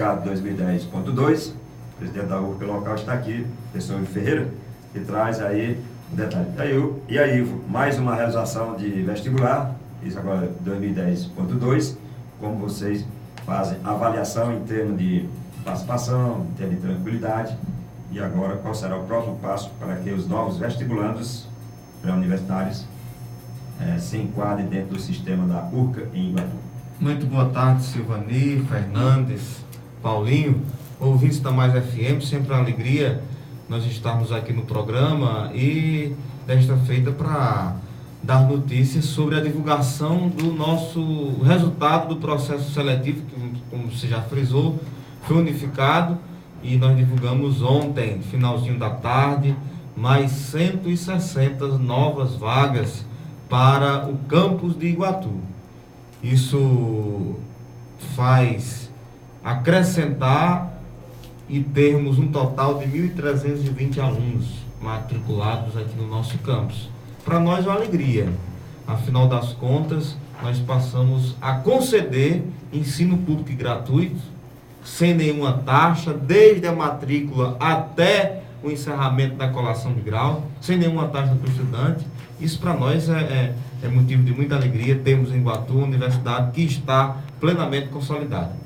certificado 2010.2. O presidente da URCA local está aqui, professor Ferreira, que traz aí um detalhe. E aí, mais uma realização de vestibular, isso agora 2010.2, como vocês fazem avaliação em termos de participação, em termos de tranquilidade, e agora qual será o próximo passo para que os novos vestibulandos pré-universitários se enquadrem dentro do sistema da URCA em Iguatu. Muito boa tarde, Silvani, Fernandes, Paulinho, ouvintes da Mais FM, sempre uma alegria nós estarmos aqui no programa e desta feita para dar notícias sobre a divulgação do nosso resultado do processo seletivo, que, como você já frisou, foi unificado e nós divulgamos ontem, finalzinho da tarde, mais 160 novas vagas para o campus de Iguatu. Isso faz acrescentar e termos um total de 1.320 alunos matriculados aqui no nosso campus. Para nós é uma alegria. Afinal das contas, nós passamos a conceder ensino público e gratuito, sem nenhuma taxa, desde a matrícula até o encerramento da colação de grau, sem nenhuma taxa para o estudante. Isso para nós é motivo de muita alegria. Temos em Iguatu uma universidade que está plenamente consolidada.